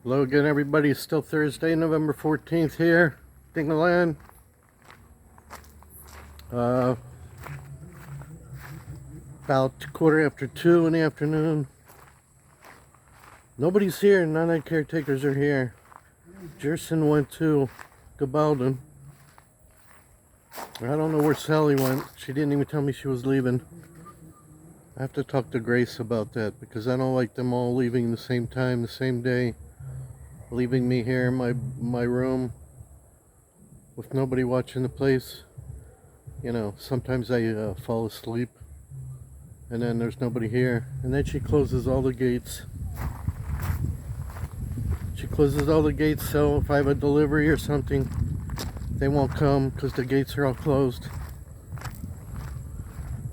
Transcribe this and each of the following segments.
Hello again, everybody. It's still Thursday, November 14th here, Dingaland. About 2:15 in the afternoon. Nobody's here. None of the caretakers are here. Jerson went to Gabalden. I don't know where Sally went. She didn't even tell me she was leaving. I have to talk to Grace about that because I don't like them all leaving the same time, the same day. Leaving me here in my room with nobody watching the place. You know, sometimes I fall asleep and then there's nobody here, and then she closes all the gates. She closes all the gates, so if I have a delivery or something, they won't come because the gates are all closed.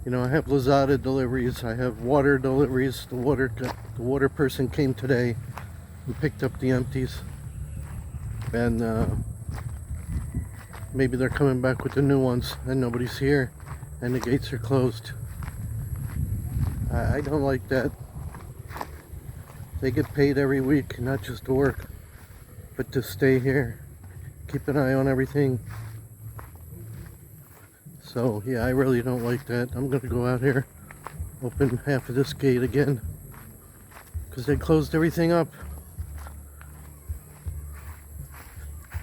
You know, I have Lazada deliveries, I have water deliveries. The water person came today and picked up the empties, and maybe they're coming back with the new ones and nobody's here and the gates are closed. I don't like that. They get paid every week, not just to work, but to stay here, keep an eye on everything. So yeah, I really don't like that. I'm gonna go out here, open half of this gate again, because they closed everything up.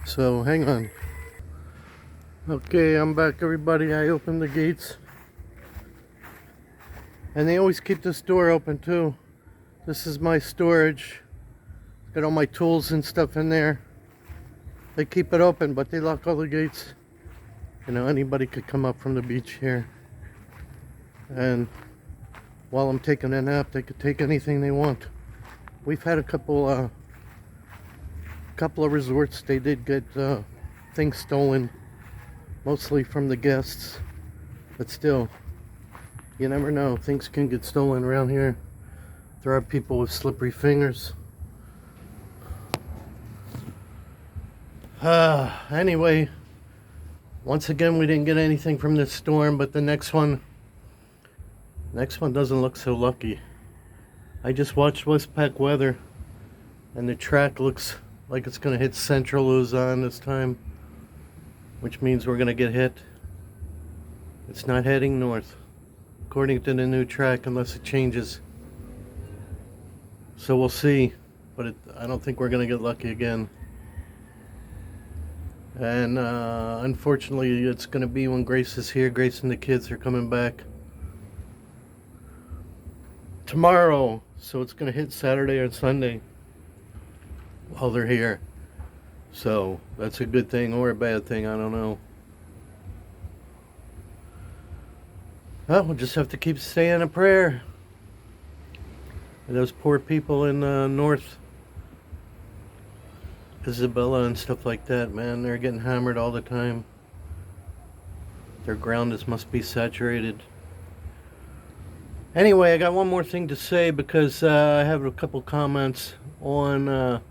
So hang on. Okay, I'm back, everybody. I opened the gates, and they always keep this door open too. This is my storage. Got all my tools and stuff in there. They keep it open, but they lock all the gates. You know, anybody could come up from the beach here, and while I'm taking a nap, they could take anything they want. We've had a couple of resorts. They did get things stolen, mostly from the guests, but still, you never know. Things can get stolen around here. There are people with slippery fingers. Anyway, once again, we didn't get anything from this storm, but the next one doesn't look so lucky. I just watched Westpac weather, and the track looks like it's going to hit central Luzon this time, which means we're going to get hit. It's not heading north, according to the new track, unless it changes. So we'll see, but I don't think we're going to get lucky again. And unfortunately, it's going to be when Grace is here. Grace and the kids are coming back tomorrow, so it's going to hit Saturday or Sunday while they're here. So that's a good thing or a bad thing, I don't know. Well, we'll just have to keep saying a prayer. And those poor people in North Isabella and stuff like that, man, they're getting hammered all the time. Their ground must be saturated. Anyway, I got one more thing to say, because I have a couple comments on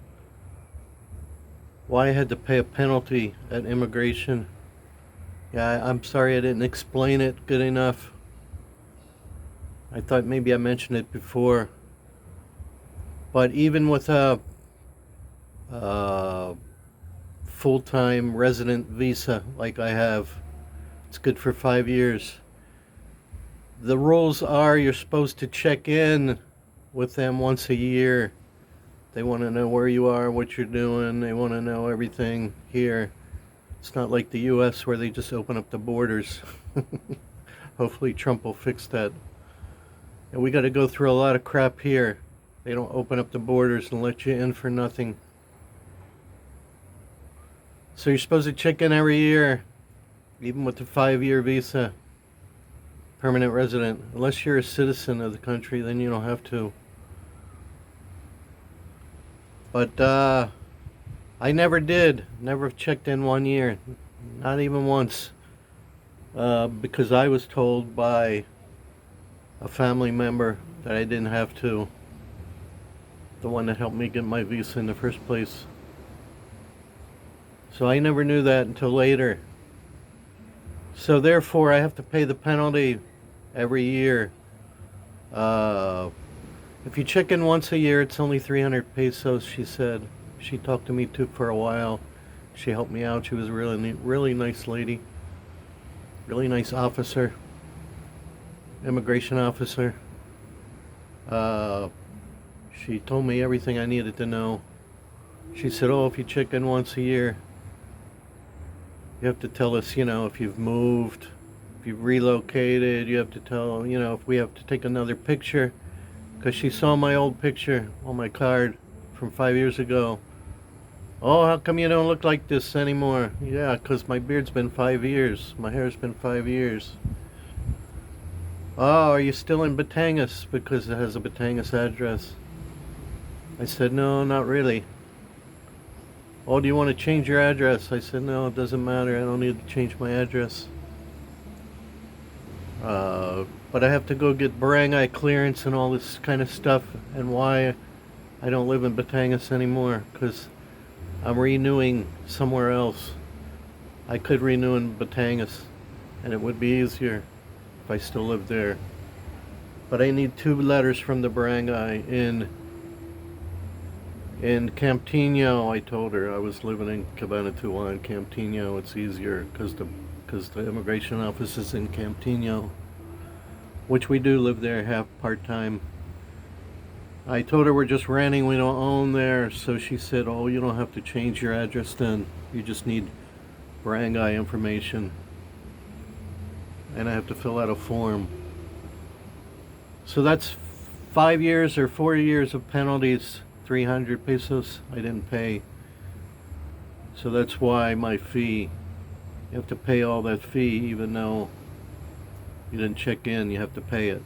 why I had to pay a penalty at immigration. Yeah, I'm sorry I didn't explain it good enough. I thought maybe I mentioned it before. But even with a full-time resident visa like I have, it's good for 5 years. The rules are you're supposed to check in with them once a year. They want to know where you are, what you're doing. They want to know everything here. It's not like the US where they just open up the borders. Hopefully Trump will fix that. And we got to go through a lot of crap here. They don't open up the borders and let you in for nothing. So you're supposed to check in every year, even with the 5-year visa, permanent resident. Unless you're a citizen of the country, then you don't have to. But I never did. Never checked in 1 year. Not even once. Because I was told by a family member that I didn't have to. The one that helped me get my visa in the first place. So I never knew that until later. So therefore I have to pay the penalty every year. If you check in once a year, it's only 300 pesos, she said. She talked to me too for a while. She helped me out. She was a really nice lady. Really nice officer. Immigration officer. Uh, she told me everything I needed to know. She said, oh, if you check in once a year, you have to tell us, if you've moved, if you've relocated. You have to tell, if we have to take another picture. Because she saw my old picture on my card from 5 years ago. Oh, how come you don't look like this anymore? Yeah, because my beard's been 5 years. My hair's been 5 years. Oh, are you still in Batangas? Because it has a Batangas address. I said, no, not really. Oh, do you want to change your address? I said, no, it doesn't matter. I don't need to change my address. But I have to go get barangay clearance and all this kind of stuff, and why I don't live in Batangas anymore, because I'm renewing somewhere else. I could renew in Batangas, and it would be easier if I still lived there. But I need 2 letters from the barangay in Camptino. I told her I was living in Cabanatuan in Camptino. It's easier because the immigration office is in Camptino, which we do live there half part-time. I told her we're just renting, we don't own there. So she said, oh, you don't have to change your address then. You just need barangay information. And I have to fill out a form. So that's 5 years or 4 years of penalties, 300 pesos I didn't pay. So that's why my fee, you have to pay all that fee even though you didn't check in, you have to pay it.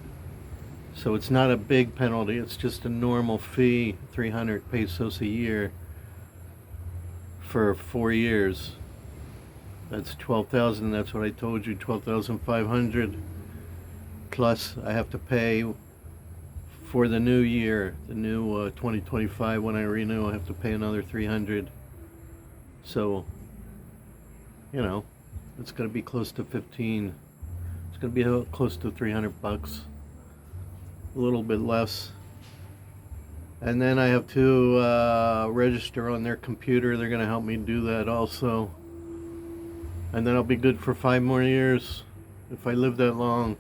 So it's not a big penalty, it's just a normal fee, 300 pesos a year for 4 years. That's 12,000, that's what I told you, 12,500. Plus I have to pay for the new year, the new 2025, when I renew, I have to pay another 300. So, it's going to be close to 15. It's going to be close to 300 bucks. A little bit less. And then I have to register on their computer. They're going to help me do that also. And then I'll be good for 5 more years if I live that long.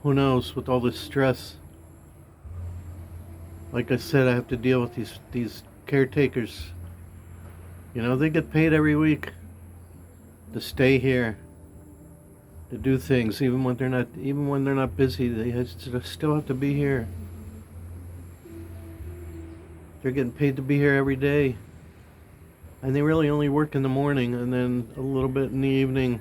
Who knows, with all this stress. Like I said, I have to deal with these caretakers. They get paid every week to stay here, to do things, even when they're not busy. They still have to be here. They're getting paid to be here every day, and they really only work in the morning and then a little bit in the evening.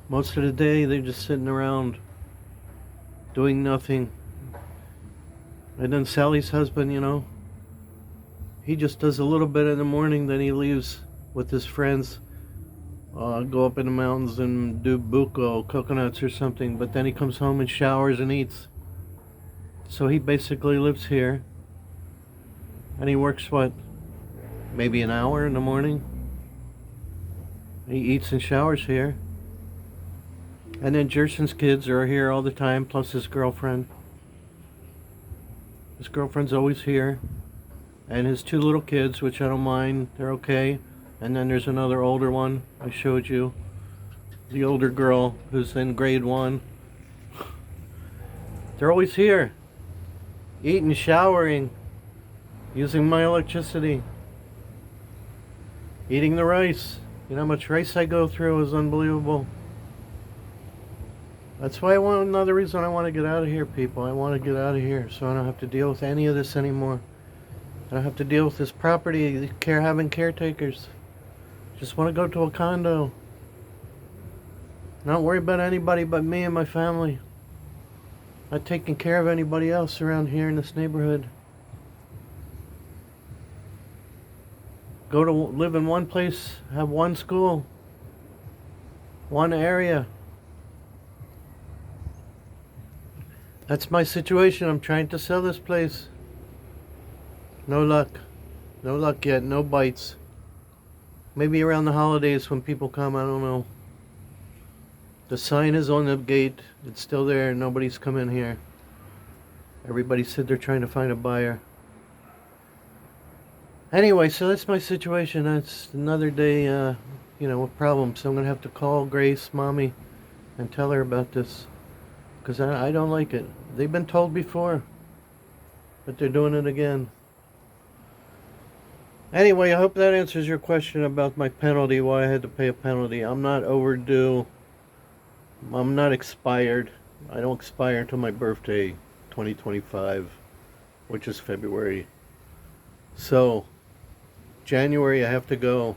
Most of the day they're just sitting around doing nothing. And then Sally's husband, he just does a little bit in the morning, then he leaves with his friends, go up in the mountains and do buko, coconuts or something, but then he comes home and showers and eats. So he basically lives here, and he works, maybe an hour in the morning. He eats and showers here. And then Jerson's kids are here all the time, plus his girlfriend. His girlfriend's always here. And his 2 little kids, which I don't mind, they're okay. And then there's another older one I showed you. The older girl who's in grade 1. They're always here. Eating, showering, using my electricity. Eating the rice. You know how much rice I go through is unbelievable. That's why another reason I want to get out of here, people. I want to get out of here so I don't have to deal with any of this anymore. I don't have to deal with this property, having caretakers. Just want to go to a condo. Not worry about anybody but me and my family. Not taking care of anybody else around here in this neighborhood. Live in one place, have one school, one area. That's my situation. I'm trying to sell this place. No luck. No luck yet. No bites. Maybe around the holidays when people come, I don't know. The sign is on the gate. It's still there. Nobody's come in here. Everybody said they're trying to find a buyer. Anyway, so that's my situation. That's another day, with problems. So I'm going to have to call Grace, Mommy, and tell her about this. Because I don't like it. They've been told before, but they're doing it again. Anyway, I hope that answers your question about my penalty, why I had to pay a penalty. I'm not overdue. I'm not expired. I don't expire until my birthday, 2025, which is February. So, January I have to go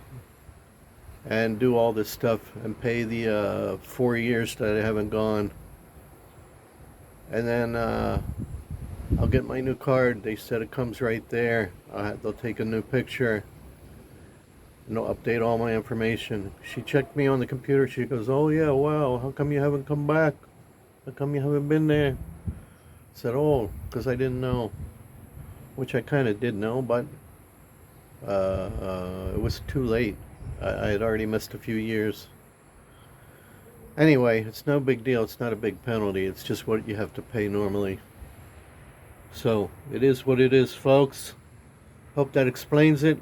and do all this stuff and pay the 4 years that I haven't gone. And then I'll get my new card. They said it comes right there. They'll take a new picture and they'll update all my information. She checked me on the computer. She goes, "Oh yeah, wow, how come you haven't come back? How come you haven't been there?" I said, "Oh, because I didn't know," which I kind of did know, but it was too late. I had already missed a few years. Anyway, it's no big deal. It's not a big penalty. It's just what you have to pay normally. So, it is what it is, folks. Hope that explains it.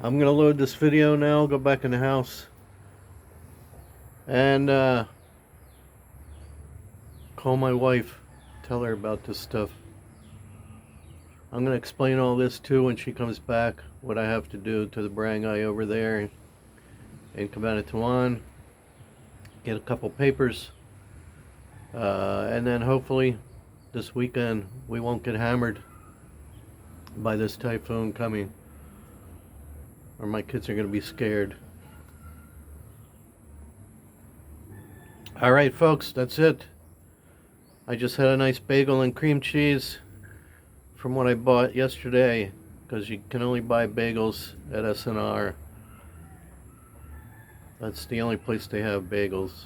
I'm going to load this video now, go back in the house, and call my wife, tell her about this stuff. I'm going to explain all this too when she comes back, what I have to do to the barangay over there in Cabanatuan, get a couple papers, and then hopefully this weekend we won't get hammered by this typhoon coming, or my kids are going to be scared. Alright folks, that's it. I just had a nice bagel and cream cheese from what I bought yesterday, because you can only buy bagels at S&R. That's the only place they have bagels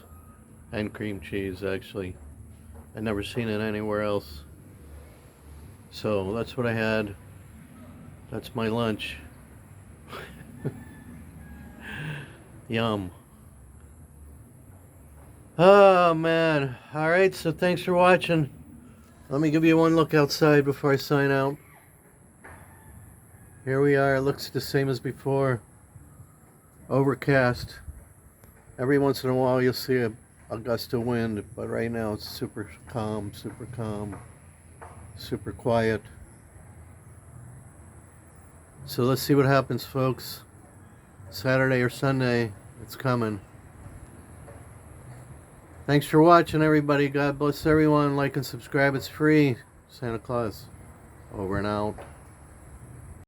and cream cheese, actually. I've never seen it anywhere else. So that's what I had. That's my lunch. Yum. Oh man. Alright, so thanks for watching. Let me give you one look outside before I sign out. Here we are. It looks the same as before. Overcast. Every once in a while you'll see a gust of wind, but right now it's super calm, super quiet. So let's see what happens, folks. Saturday or Sunday, it's coming. Thanks for watching, everybody. God bless everyone. Like and subscribe. It's free. Santa Claus. Over and out.